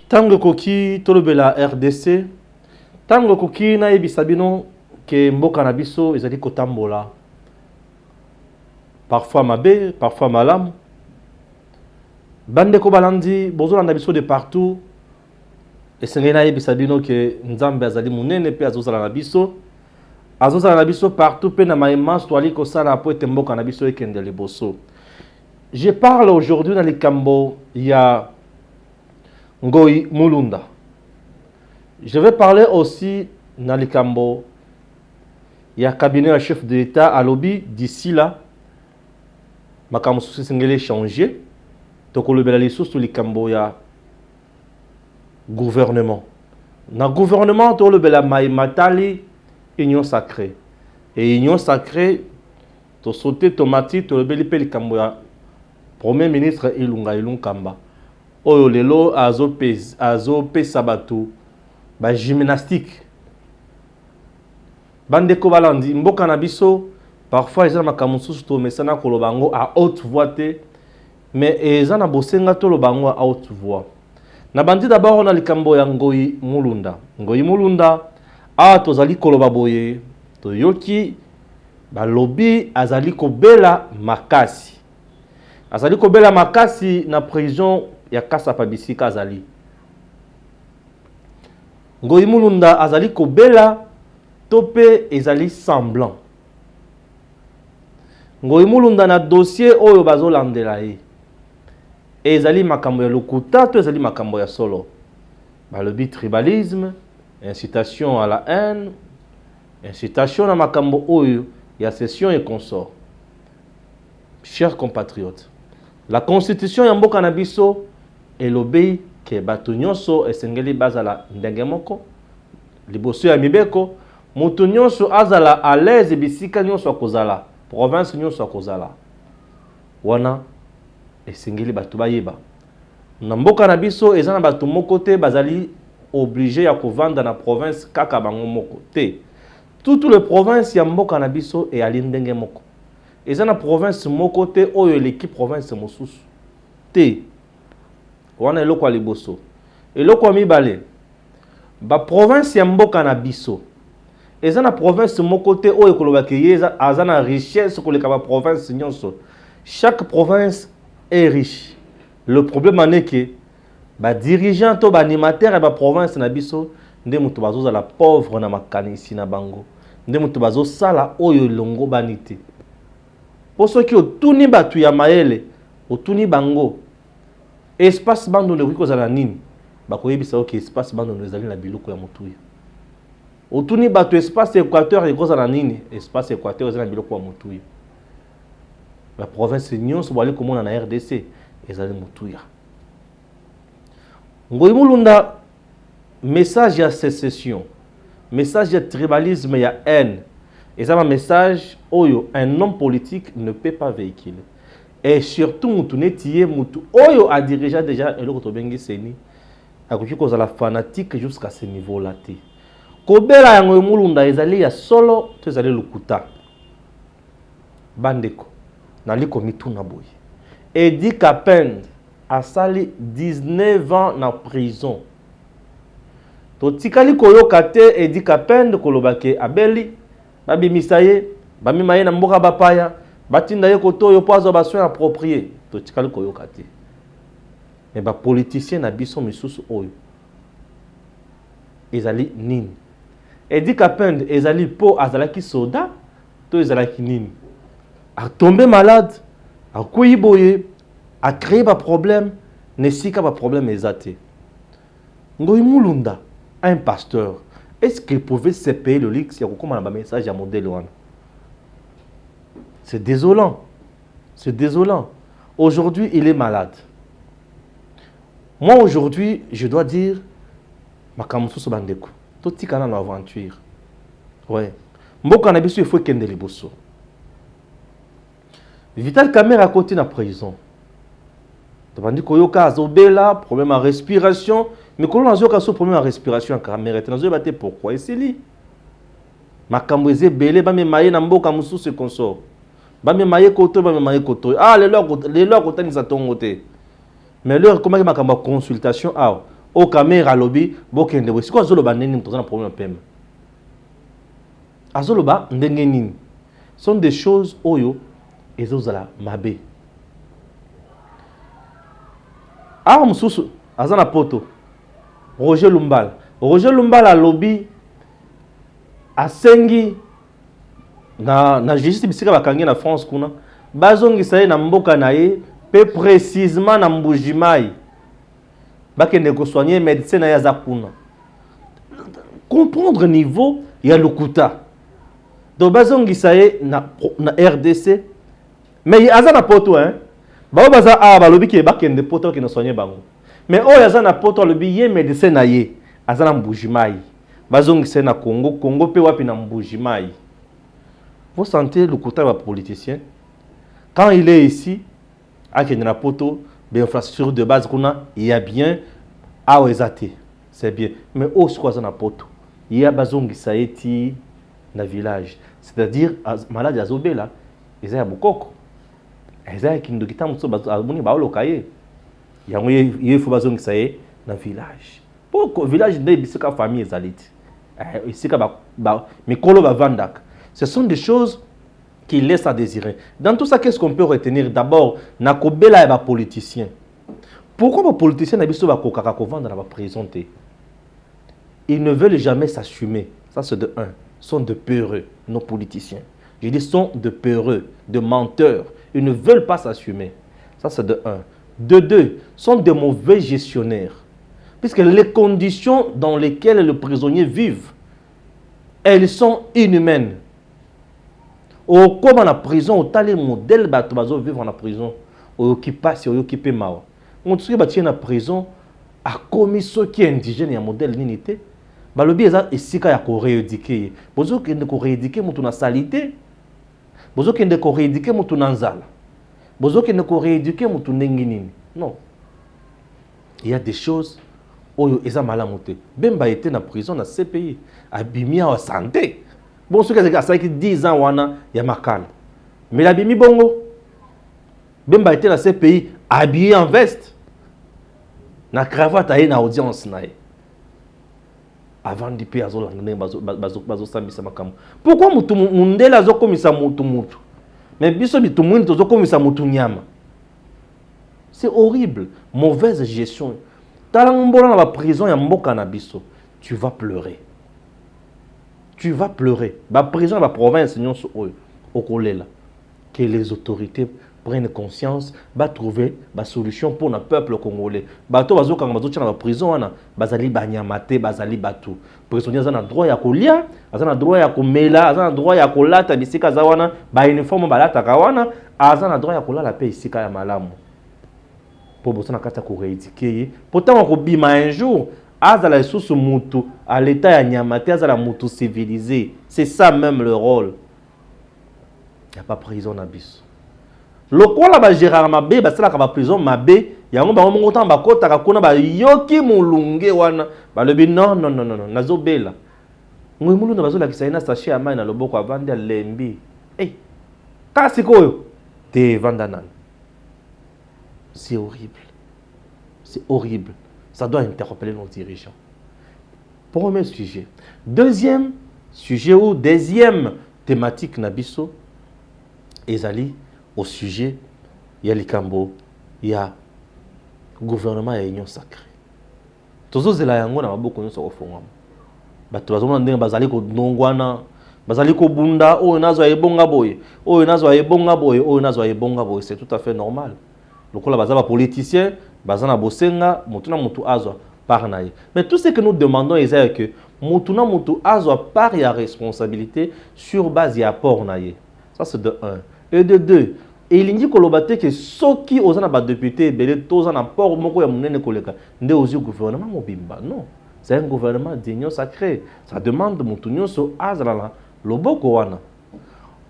Tango koki tolobela RDC, tango koki na yebisa bino ke mboka na biso ezali kotambola. Parfois mabe, parfois malamu. Bande ko balandi bozolanda biso de partout. Esengeli na yebisa bino ke Nzambe azali munene pe azozala na biso. Azozala na biso partout pe na maïmas toali kosala po ete mboka na biso ekende liboso. Je parle aujourd'hui dans les Kambo, il y a Ngoyi Mulunda. Je vais parler aussi dans les Kambo, il y a cabinet à chef de l'État à lobby d'ici là. Ma kamoussou s'est changé. Donc le bel sous les Kambo, il y a gouvernement. Dans le gouvernement, tout le bel matali union sacrée. Et union sacrée, tu sauté tomati, tu le bel les Kambo. Premier ministre Ilunga Kamba. Oyo lelo azo pesa bato ba gymnastique. Bande ko balandi mboka na biso parfois ezana makamusu to mesana ko lobango à haute voix te mais ezana bosenga to lobango à haute voix. Na bandi d'abord on a likambo ya Ngoyi Mulunda. Ngoyi Mulunda a tozali koloba boye to yoki ba lobby azali ko bela makasi. Azali kobela makasi na prison ya Kasa Pabisika azali. Ngoyi Mulunda azali kobela tope ezali semblant. Ngoyi Mulunda na dossier oyo bazolandela ye. Ezali makambo ya lokuta to ezali makambo ya solo. Balobi tribalisme, incitation à la haine, incitation na makambo oyo ya session et consort. Chers compatriotes, la constitution ya mboka na biso elobi ke bato nyonso esengeli bazala ndenge moko liboso ya mibeko moto nyonso azala à l'aise bisika nyonso akozala province nyonso akozala wana esengeli bato bayeba na mboka na biso eza na bato moko te bazali obligé ya kovanda na province kaka bango moko te toutes les provinces ya mboka na biso e ali ndenge moko. Eza na province moko te oyo l'équipe province mosusu te wana eloko ya liboso eloko ya mibale ba province ya mboka na biso eza na province moko te oyo kolobaki ye aza na richesse koleka ba province nyonso. Chaque province est riche. Le problème en est que ba dirigeant to ba animateur ya ba province na biso nde mutu bazozala pauvre na makanisi na bango nde mutu bazosala oyo longo banite. Pour ceux qui ont tout ni batu ya maele, au tout ni bango, espace bando ne wiko zala nini, bako yebisa oke espace bando ne zali na biloko ya mutuya. Au tout ni batu espace équateur yeko zala nini, espace équateur zali na biloko ya mutuya. La province nyonso bali komona na RDC, ezali mutuya. Ngoyi Mulunda, message ya sécession, message ya tribalisme ya haine. Et ça, un message, oyo, un homme politique ne peut pas véhiculer. Et surtout, oyo a dirigé déjà le Kotobengi Seni, a cause la fanatique jusqu'à ce niveau-là. Kobela ya Ngoyi Mulunda ezali ya solo, to ezali lukuta. Bandeko, naliko mituna boy. Edi Kapend a sali 19 ans na prison. To tikali koyoka te Edi Kapend kolobake abeli. Babi misaye, bami maye na mboka bapaya, batinda ye koto yo poazo ba soin approprié. To tikali koyoka te. Mais ba politicien na biso misusu oyo. Ezali nini? Edi Kapend ezali po azalaki soda, to ezalaki nini? A tombé malade, a kuyi boye, a créé ba problème, ne sika ba problème ezate. Ngoyi Mulunda, un pasteur. Est-ce qu'il pouvait se payer le luxe? Il y a un message à modèle. C'est désolant. C'est désolant. Aujourd'hui, il est malade. Moi, aujourd'hui, je dois dire, ma kamusu bandeko. Tout petit canal aventure. Ouais. Mon cannabis, il faut qu'il y ait des bosso. Vital Kamerhe à côté de la prison. Tandis que yoka azobela, problème à respiration. Mais quand on a un problème à respiration en Kamerhe, on a dit pourquoi et c'est lui. Ma kamweze belé, ba me maye na mboka musu se consort. Ba me maye koto, ba me maye koto. Ah, les lois côté ni sa tongote. Mais leur comment ma consultation ah. au caméra lobby bokende bo siko azoloba nini tozana problème pema azoloba ndenge nini sont des choses oyo ezozala mabe awa mususu azana poto Roger Lumbala lobby asengi na justice bisika bakangi na France kuna bazongisa ye na mboka na ye pe précisément na Mbujimai bakende ko soigner médecin na yaza kuna comprendre niveau ya lokuta donc bazongisa ye na RDC mais azana poto hein ba baza balobi ki bakende poto ki na soigner bango mais oyo azana poto lobi ye médecin na ye azana Mbujimai bazongisa na Congo pe wapi na Mbujimai. Vous sentez le côté des politiciens quand il est ici avec une poto d'infrastructure de base qu'on a il y a bien à Ouezate c'est bien mais au quoi ça na poto il y a bazongi saeti na village c'est-à-dire malade azobela ezaya bukoko ezaya kindu kitamuso bazoni baolokaye yango il faut bazongi saye na village pour village de bisika famille ezaliti isika ba mikolo ba vandaka. Ce sont des choses qui laissent à désirer. Dans tout ça, qu'est-ce qu'on peut retenir? D'abord, nakobela et ba politicien. Pourquoi les politiciens n'habitent pas dans la prison? Ils ne veulent jamais s'assumer. Ça, c'est de un. Ils sont de peureux, nos politiciens. Je dis, sont de peureux, de menteurs. Ils ne veulent pas s'assumer. Ça, c'est de un. De deux, sont de mauvais gestionnaires. Puisque les conditions dans lesquelles les prisonniers vivent, elles sont inhumaines. Au comme en prison, au tel modèle bateau vivre en prison, au qui passe, au qui paie mal. On dit que en prison a commis ce qui est indigène et un modèle d'unité. Le bien est ici qu'il y a qu'on rééduquer. Bozo qui est qu'on rééduquer mon na salité. Bozo qui est qu'on rééduquer mon na nzala. Bozo qui est qu'on rééduquer mon nenginini. Non. Il y a des choses où ils ont mal à monter. Bemba était en prison dans ces pays. Abimia en santé. Bon, ce que c'est 10 ans, il y a Makal. Mais la Bimi Bongo, Bemba était dans ces pays habillé en veste. Na cravate à une audience. Avant de payer à Bazo Sambisa Makam. Pourquoi Mundela zo komisa mutu mutu? Mais biso bitu mutu zo komisa mutu nyama. C'est horrible. Mauvaise gestion. Talangombolo dans la prison, il y a Mboka na biso. Tu vas pleurer. Tu vas pleurer. La prison, la province, au collège, que les autorités prennent conscience, va trouver la solution pour le peuple congolais. Bato bazo quand bazo tient la prison, ana bazali banyamate, bazali batu. Prisonniers ont droit ya kolia, ont droit ya komela, ont droit ya kolata bisika zawana, ba uniforme balata kawana, ont droit ya kolala pe isika ya malamu. Pour bosana kata ko rééduquer. Pourtant on bima un jour. Azala sous mutu à l'état ya nyamate azala mutu civilisé. C'est ça même le rôle. Il n'y a pas prison na biso. Lokola ba Gérard Mabé ba sala ka ba prison Mabé yango ba mongotan ba kota ka kuna ba yoki mulunge wana ba lebi non nazobela. Ngwe mulu na bazola kisaina sachet ya mai na loboko avandi lembi. Eh. Kasi koyo te vandanan. C'est horrible. C'est horrible. Ça doit interpeller nos dirigeants. Premier sujet. Deuxième sujet ou deuxième thématique Nabiso, ezali au sujet, il y a l'Ikambo, il y a le gouvernement et l'union sacrée. Tous les gens na beaucoup de choses font. Bato bazona ndenge bazali ko nongwana, bazali ko bunda, o nazo ebonga boye, o nazo ebonga boye, o nazo ebonga boye, c'est tout à fait normal. Lokola bazaba politicien, bazana bosenga, mutuna mutu azwa par naye. Mais tout ce que nous demandons est que mutuna mutu azwa par ya responsabilité sur base ya apport naye. Ça c'est de 1. Et de 2, il indique kolobate que ceux qui osana ba député belé tozana port moko ya munene koleka nde ozi gouvernement mobimba. Non, c'est un gouvernement d'union sacrée. Ça demande mutu nyonso azala loboko wana.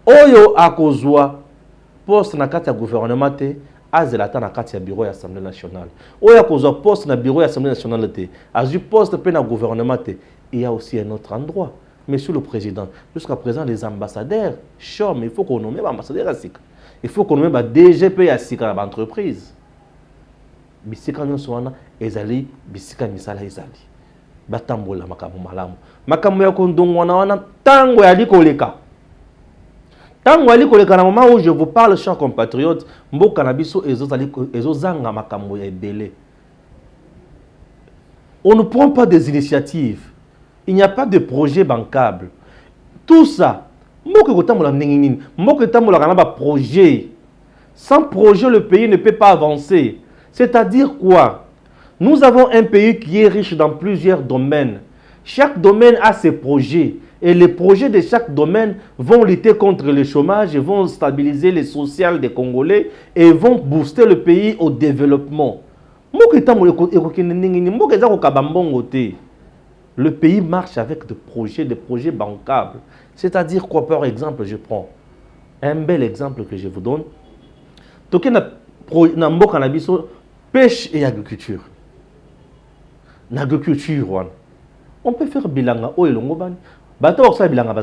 Oyo akozwa poste na kati ya gouvernement te azela na kati ya bureau ya Assemblée nationale. Oya kozwa poste na bureau ya Assemblée nationale te, azu poste pe na gouvernement te. Il y a aussi un autre endroit. Monsieur le Président, jusqu'à présent les ambassadeurs, mais il faut qu'on nomme ambassadeur à Sika. Il faut qu'on nomme DGP à Sika l'entreprise. bisika nyonso wana ezali bisika misala ezali batambola makambo malamu makambo ya kondongwana wana tango yali koleka tango yali koleka na moment où je vous parle chers compatriotes mboka na biso ezozanga makambo ya ebele. On ne prend pas des initiatives, il n'y a pas de projet bancable. Tout ça mboka kotambola ndenge nini mboka kotambola kana ba projet. Sans projet le pays ne peut pas avancer. C'est-à-dire quoi? Nous avons un pays qui est riche dans plusieurs domaines. Chaque domaine a ses projets. Et les projets de chaque domaine vont lutter contre le chômage, vont stabiliser les sociales des Congolais et vont booster le pays au développement. Le pays marche avec des projets bancables. C'est-à-dire quoi? Par exemple, je prends un bel exemple que je vous donne. Pêche et agriculture. L'agriculture, on peut faire bilanga o elongo bani. Bato oksa bilanga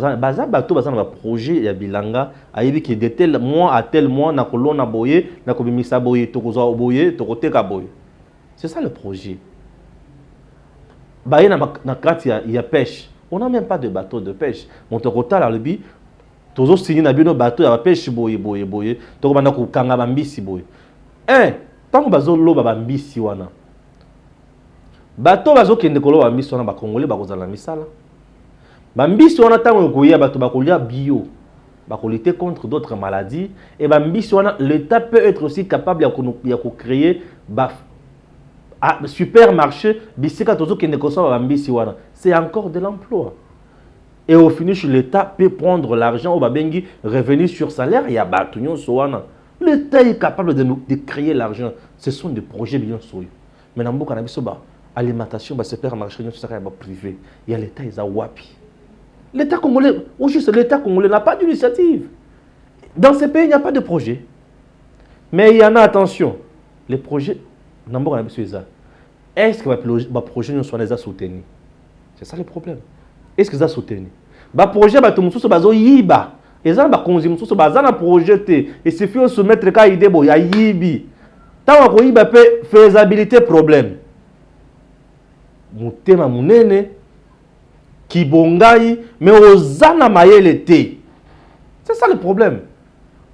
bato bazana projet ya bilanga ayebi ki de tel mois à tel mois na kolona boye na kobimisa boye tokozwa boye tokoteka boye. C'est ça le projet. Baye na kati ya pêche. On n'a même pas de bateau de pêche. Mon tokota la lebi tozo signé na bino bateau ya pêche boye tokobanda ko kanga bambisi boye. Tant bazo loba bambisi wana. Bato bazo kende koloba bambisi wana ba Congolais bakozala misala. Bambisi wana tango koya bato bakolia bio. Bakolite contre d'autres maladies et bambisi wana l'État peut être aussi capable ya ko créer supermarché bisika tozo kende kosa bambisi wana. C'est encore de l'emploi. Et au finish l'État peut prendre l'argent au babengi revenu sur salaire ya bato nyonso wana. L'État est capable de créer l'argent. Ce sont des projets bien soyeux. Mais dans le cannabis, alimentation, supermarché, privé. Il y a l'État, ils ont wapi. L'État congolais, ou juste l'État congolais n'a pas d'initiative. Dans ces pays, il n'y a pas de projet. Mais il y en a, attention. Les projets, dans le cannabis, est-ce que les projets sont soutenus? C'est ça le problème. Est-ce qu'ils sont soutenus? Les projets, ils sont ezana ba konzi mususu bazana projeté et suffit de soumettre ka idée bo ya yibi tawa ko yiba pe faisabilité problème mutema munene kibongai mais ozana mayele te. C'est ça le problème.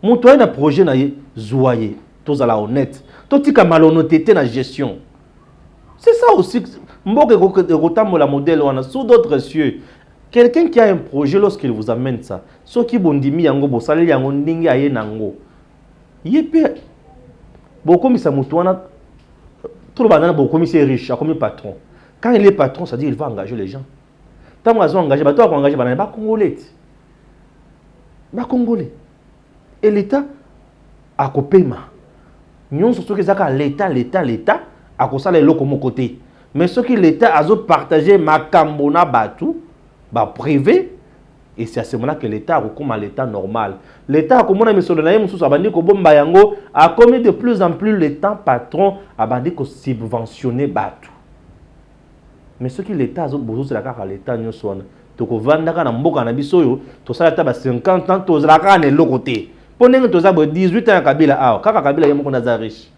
Muto na projet na ye zoyer tozala honnête totika malhonnêteté na gestion. C'est ça aussi mboke ko la modèle wana sous d'autres cieux. Quelqu'un qui a un projet, lorsqu'il vous amène ça, ce qui bondimi yango bo salé yango ndingi aye nango. Yépe beaucoup misa mutuana tout le banana beaucoup misa riche, comme patron. Quand il est patron, ça dit il va engager les gens. Tant qu'ils ont engagé, bato engager banana ba congolais. Ba congolais. Et l'État a copéma. Nous surtout que ça l'État a kosa les locaux mon côté. Mais ce qui l'État a partagé makambona batu privé, et c'est à ce moment-là que l'État recommande à l'État normal. L'État a commis de plus en plus l'État patron a subventionner Batu. Mais ce que l'État a besoin de la l'État nous soit toko vandaka na mboka na biso yo to sala ta ba 50 ans to zalaka na lokote. Ponenge to za 18 ans Kabila awa kaka Kabila yemo na za riche.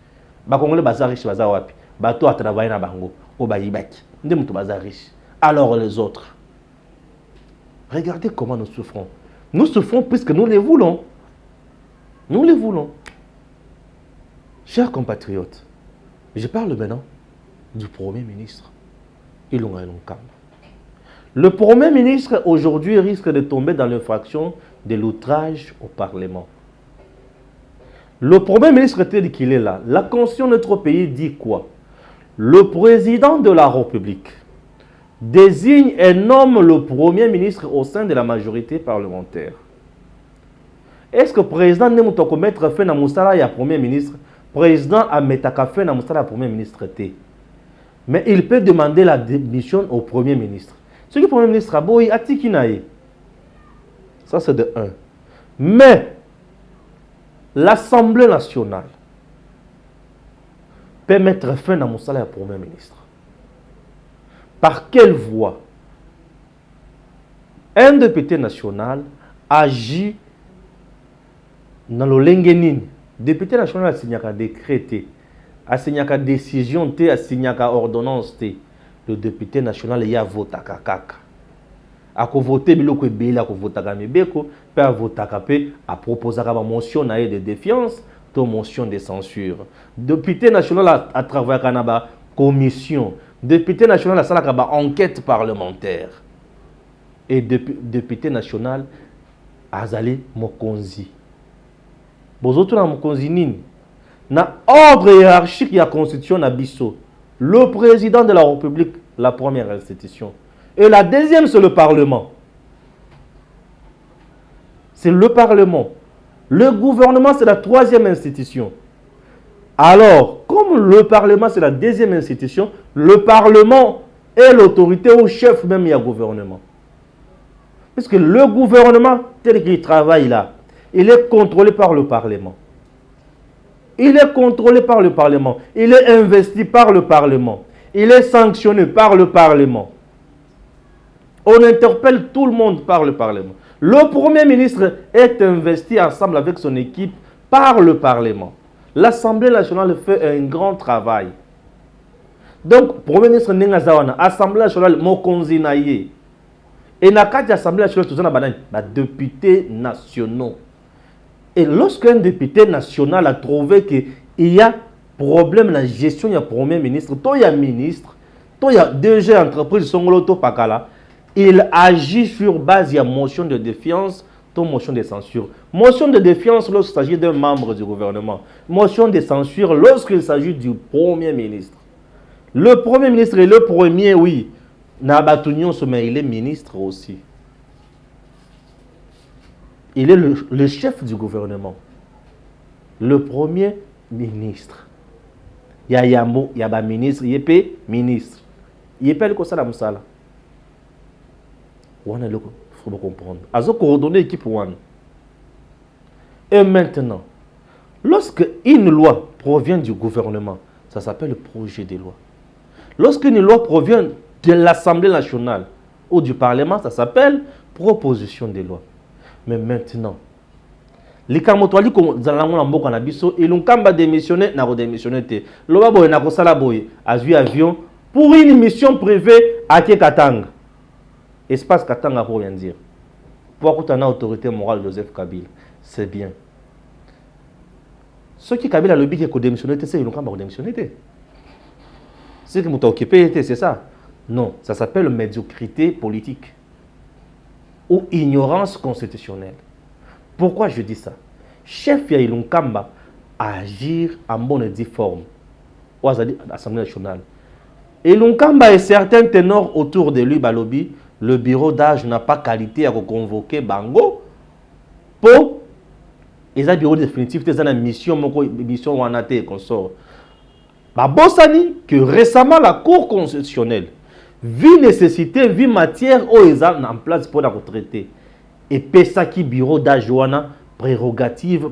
Ba Congolais ba za riche ba za wapi? Bato a travailler na bango o ba yibaki. Nde muto ba za riche. Alors les autres. Regardez comment nous souffrons. Nous souffrons puisque nous les voulons. Nous les voulons. Chers compatriotes, je parle maintenant du Premier ministre. Le Premier ministre aujourd'hui risque de tomber dans l'infraction de l'outrage au Parlement. Le Premier ministre tel qu'il est là, la Constitution de notre pays dit quoi? Le président de la République désigne et nomme le Premier ministre au sein de la majorité parlementaire. Est-ce que le président ne peut mettre fin à Moussala et Premier ministre? Le président a mis fin à Moussala et Premier ministre. Mais il peut demander la démission au Premier ministre. Ce que le Premier ministre a beau, a tikinaï. Ça c'est de 1. Mais l'Assemblée nationale peut mettre fin à Moussala et Premier ministre. Par quelle voie? Un député national agit dans le Lengenin. Député national a signé un décret. asignaka décision te asignaka ordonnance te le député national ya votaka kaka ako voter biloko ebele ako votaka mibeko pe a votaka pe a proposaka ba motion na de défiance to motion de censure. Député national a travaillé na ba commission, député national a salaka ba enquête parlementaire et député national azali mokonzi. Bozoto na mokonzi nini na ordre hiérarchique ya constitution na biso. Le président de la République, la première institution. Et la deuxième, c'est le Parlement. C'est le Parlement. Le gouvernement, c'est la troisième institution. Alors, comme le Parlement, c'est la deuxième institution, le Parlement est l'autorité au chef même du gouvernement. Puisque le gouvernement, tel qu'il travaille là, il est contrôlé par le Parlement. Il est contrôlé par le Parlement. Il est investi par le Parlement. Il est sanctionné par le Parlement. On interpelle tout le monde par le Parlement. Le Premier ministre est investi ensemble avec son équipe par le Parlement. L'Assemblée nationale fait un grand travail. Donc, Premier ministre Nengazawana, Assemblée nationale Mokonzi Naye. Et Nakati Assemblée nationale, tout ça, les députés nationaux. Et lorsqu'un député national a trouvé qu'il y a problème dans la gestion du Premier ministre, il y a ministre, il y a DG entreprise, il agit sur base de la motion de défiance, motion de censure. Motion de défiance lorsqu'il s'agit d'un membre du gouvernement. Motion de censure lorsqu'il s'agit du Premier ministre. Le Premier ministre est le premier, oui. Mais il est ministre aussi. Il est le chef du gouvernement. Le Premier ministre. Il y a Yambo, il y a ministre, il y a ministre. Il y a le conseil de Moussala. Il faut comprendre. Azo coordonner l'équipe One. Et maintenant, lorsque une loi provient du gouvernement, ça s'appelle le projet de loi. Lorsqu'une loi provient de l'Assemblée nationale ou du Parlement, ça s'appelle proposition de loi. Mais maintenant, les Kamotwali comme Zalango Mboka na biso et l'Unkamba démissionné n'a pas démissionné te. Loba boy na kosala boy a vu avion pour une mission privée à Katanga. Espace Katanga pour rien dire. Pourquoi tu as une autorité morale Joseph Kabila? C'est bien. Ceux qui Kabila le but qui démissionné c'est l'Unkamba démissionné te. C'est que vous occupé c'est ça. Non, ça s'appelle médiocrité politique ou ignorance constitutionnelle. Pourquoi je dis ça? Chef Yailun Kamba agir en bonne et due forme à l'Assemblée nationale. Et Lunkamba et certains ténors autour de lui, Balobi, le bureau d'âge n'a pas qualité à convoquer Bango pour les bureaux définitifs de la mission Wanate et consort. Babosani que récemment la Cour constitutionnelle vu nécessité, vu matière où ils ont en place pour la retraiter. Et pesa qui bureau d'Ajoana, prérogative,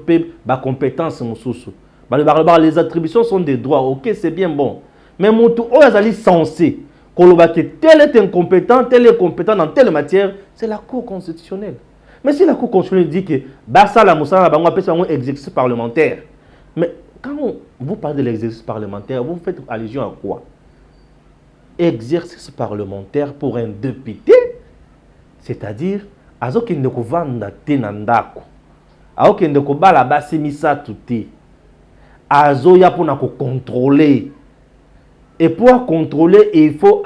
ba compétence mususu. Les attributions sont des droits, ok, c'est bien bon. Mais mon tout, où ils censé, que tel est incompétent, tel est compétent dans telle matière, c'est la Cour constitutionnelle. Mais si la Cour constitutionnelle dit que ça la moussa, on appelle ça un exercice parlementaire. Mais quand vous parlez de l'exercice parlementaire, vous faites allusion à quoi? Exercice parlementaire pour un député, c'est-à-dire azo kende ko vanda te na ndako, azo kende ko bala basi misatu te, azo ya pona ko contrôler. Et pour contrôler, il faut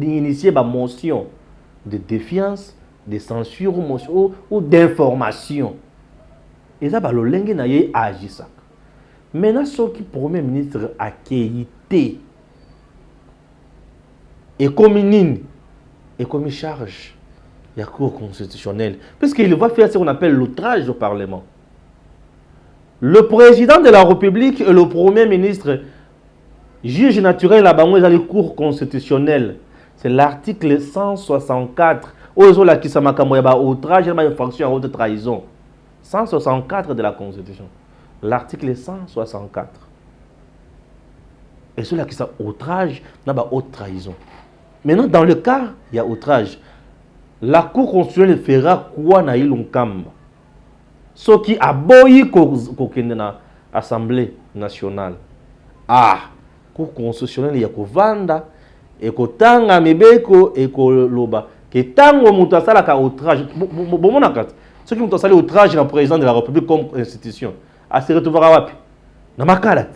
initier ma motion de défiance, de censure ou d'information. Et ça, le lingue n'a pas agi ça. Maintenant, ce qui Premier ministre a quitté et comme une charge, il y a Cour constitutionnelle. Puisqu'il va faire ce qu'on appelle l'outrage au Parlement. Le président de la République et le Premier ministre, juge naturel à la Cour constitutionnelle. C'est l'article 164. Outrage et infraction à haute trahison. 164 de la Constitution. L'article 164. Et ceux-là qui sont outrage, n'a pas haute trahison. Maintenant, dans le cas, il y a outrage. La Cour constitutionnelle fera quoi na Ilunkamba? Ce qui a boyi dans l'Assemblée nationale. Ah, cour constitutionnelle ya kovanda et kotanga mibeko et koloba que tango mutu asalaka outrage bomona kati soki mutu asali outrage na président de la République comme institution se retrouvera wapi na makala.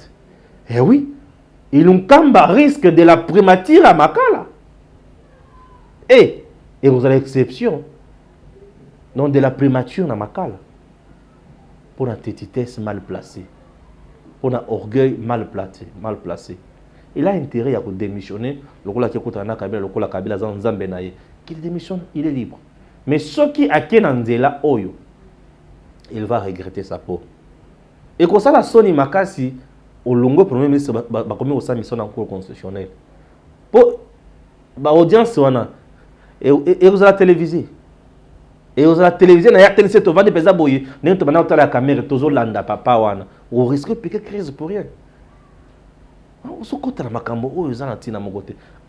Eh oui, Ilunkamba risque de la primature à makala. Et vous avez l'exception non de la primature na makala pour la tétitesse mal placée, pour un orgueil mal placé. Il a intérêt à démissionner. Le rôle qui est Kabila Zanzambenaye, qu'il démissionne, il est libre. Mais ce qui a Kenandela Oyo, il va regretter sa peau. Et comme ça, la Sony Makasi, au longo premier ministre, va commettre aussi mission en cours constitutionnel. Pour l'audience, et vous avez la télévision. Et vous avez la télévision, il y a TNC, tu vas des pesades boyer, tu vas la caméra, tu vas landa papa wana. Au risque de piquer crise pour rien.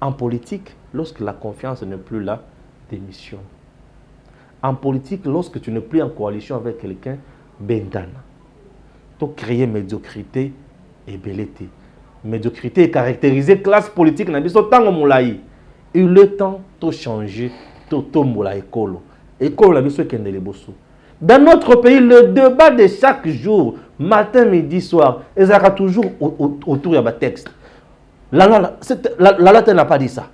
En politique, lorsque la confiance n'est plus là, démissionne. En politique, lorsque tu n'es plus en coalition avec quelqu'un, bendana. Tu crées médiocrité et belleté. Médiocrité est caractérisée classe politique. Il est temps de changer, de moulaï kolo. Et kolo la biso kende le bosso. Dans notre pays, le débat de chaque jour, matin, midi, soir, il y a toujours autour de texte. La loi n'a pas dit ça.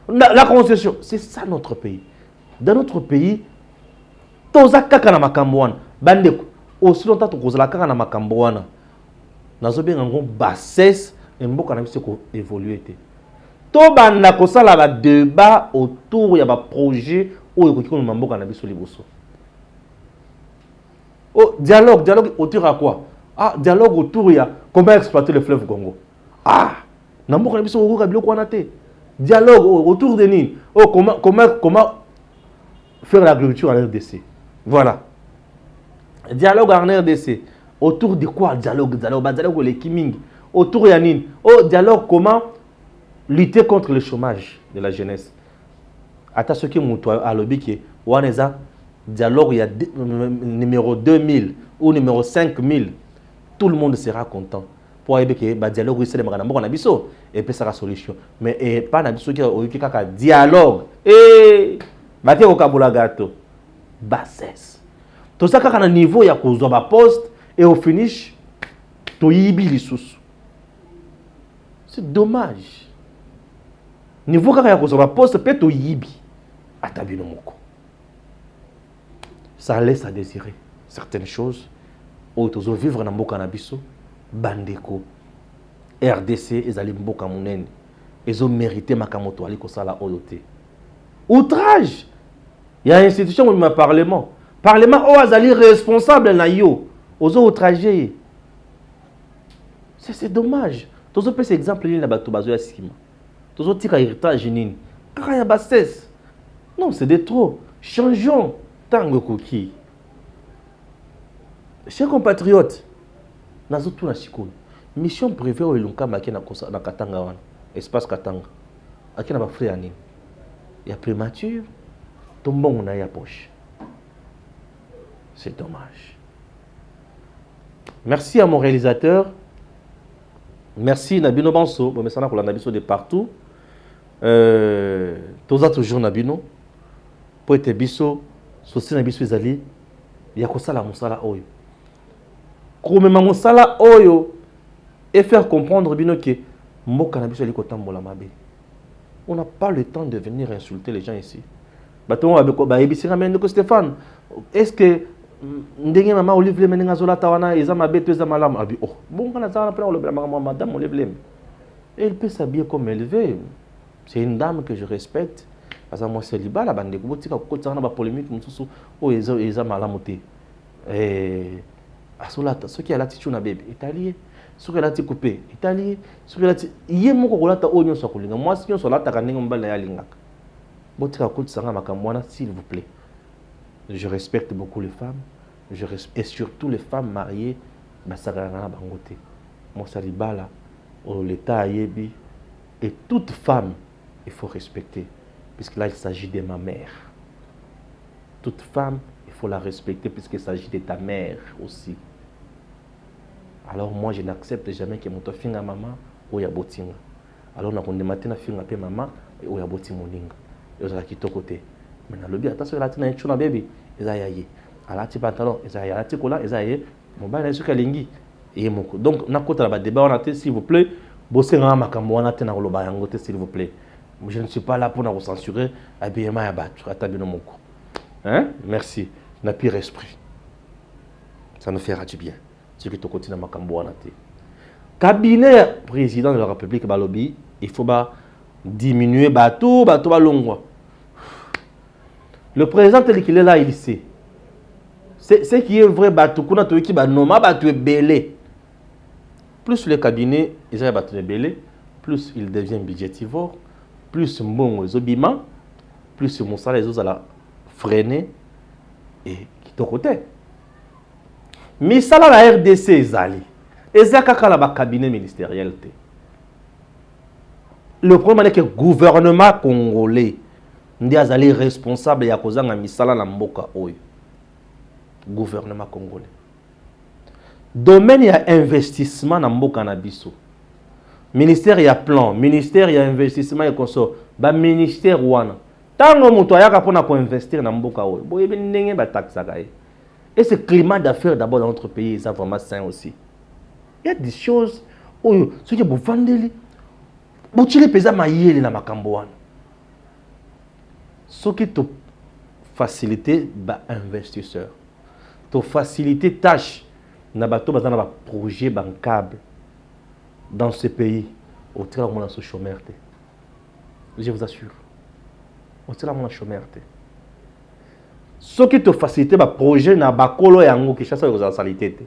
La Constitution, c'est ça notre pays. Dans notre pays, tous les kaka na makambouana, bandeko, aussi longtemps que vous avez kaka na makambouana, nous avons une bassesse et nous avons évolué. Tout banda kosala ba débat autour ya ba projet ou ekoko na mboka na biso liboso. Oh, dialogue autour à quoi? Ah, dialogue autour ya comment exploiter le fleuve Congo. Ah, na mboka na biso ko biloko wana te. Dialogue autour de nini? Oh, comment faire l'agriculture en RDC. Voilà. Dialogue en RDC. Autour de quoi dialogue les kiming. Autour ya nini? Oh, dialogue comment lutter contre le chômage de la jeunesse. Ata ce qui mutu a lobby qui waneza dialogue il y a numéro 2000 ou numéro 5000, tout le monde sera content. Pour aider que ba dialogue c'est le magana na biso et puis ça la solution. Mais et pas na biso qui kaka dialogue et ba te okabula gato bassesse. Tout ça kaka na niveau ya kozwa ba poste et au finish to yibi lisusu. C'est dommage. Niveau kaka ya kozwa ba poste peut to yibi atabino moko. Ça laisse à désirer certaines choses. Où tu vivre dans mboka na biso bandeko RDC ezali mboka munene. Ils ont mérité makamoto ali kosala oyote. Outrage. Il y a une institution où il y a un parlement. Parlement o azali responsable na yo. Ozo outragé. C'est dommage. Tozo pe cet exemple li na bato bazo ya sima. Tozo tika héritage nini. Kaka ya bassesse. Non, c'est de trop. Changeons. Tango Koki. Chers compatriotes, nazo tout na sikolo. Mission privée au Ilunka maki na Katanga wana. Espace Katanga. Aki na ba frère nini. Il y a primature, tombon na ya poche. C'est dommage. Merci à mon réalisateur. Merci Nabino Banso, bon messana ko la Nabiso de partout. Toza toujours Nabino. Pour être biso sosi na biso ezali ya kosala mosala oyo. Komema mosala oyo et faire comprendre bino que mboka na biso eli kotambola mabe. On n'a pas le temps de venir insulter les gens ici. Baton ba ebisira mendeko Stéphane. Est-ce que ndenge mama Olivier menenga zola tawana eza mabe to eza malamu abi oh bon kana za na pena le madame Olivier. Elle peut s'habiller comme elle veut. C'est une dame que je respecte. Parce que moi célibat la bande ko botika ko tsana ba polémique mususu o eza malamu te. Asolata ce qui a l'attitude na bébé italien ce qui a l'attitude coupé italien ce qui a l'attitude yé moko ko lata o nyonso ko linga moi si nyonso lata ka ndenge mbala ya lingaka botika ko tsanga makamwana s'il vous plaît. Je respecte beaucoup les femmes et surtout les femmes mariées basakana bangote. Moi salibala o l'état yebi et toute femme il faut respecter. Puisque là, il s'agit de ma mère. Toute femme, il faut la respecter puisqu'il s'agit de ta mère aussi. Alors moi, je n'accepte jamais que mon finga maman oya botinga. Alors on a condamné na finga pe maman oya botinga moninga. Yo za kitoko te. Mais na lobi attention la tina chuna baby eza yaye. Alati pantalon eza yaye, alati kola eza yaye. Mobile na suka lingi et moko. Donc na kota ba débat on a s'il vous plaît, bosser nga makambo wana te na koloba yango te s'il vous plaît. Je ne suis pas là pour nous censurer habillement ya batu atabino moko. Hein? Merci. Na pire esprit. Ça nous fera du bien. Ce qui te continue à makambo wana te. Cabinet président de la République balobi, il faut diminuer bateau balongwa. Le président tel qu'il est là, il sait. C'est qui est vrai bateau kuna to ki ba noma bateau belé. Plus le cabinet ils ont bateau belé, plus il devient budgétivore, plus mbongo ezobima, plus mosala les autres la freiner et qui to côté. Misala la RDC ezali. Ezaka la cabinet ministériel. Le problème est que le gouvernement congolais est responsable de kozanga misala na mboka oyo. Gouvernement congolais. Domaine il y a investissement na mboka na biso. Ministère il y a plan, ministère il y a investissement et conso. Ba ministère wana. Tango muto ayaka pona ko investir na mboka oyo. Boye ndenge ba taxaka e. Et ce climat d'affaires d'abord dans notre pays, c'est vraiment sain aussi. Il y a des choses où ceux qui vous vendent, vous tirez pesa maïeli na makambo wana. Ce qui te facilite ba investisseur. Te facilite tâche na bato bazana ba projet bancable dans ce pays au travers de mon chômeur. Je vous assure. Au travers de mon chômeur. Ce qui te facilite ba projet na bakolo yango ki chassa ko za salité.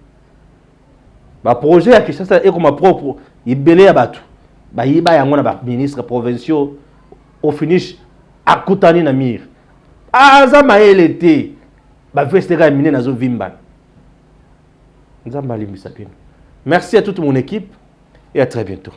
Ba projet ya Kinshasa est comme propre ibele ya batu ba yiba yango na ba ministre provinciaux au finish akutani na mir aza maele te ba vestera mine na zo vimba nzamba limbisa pino. Merci à toute mon équipe et à très bientôt.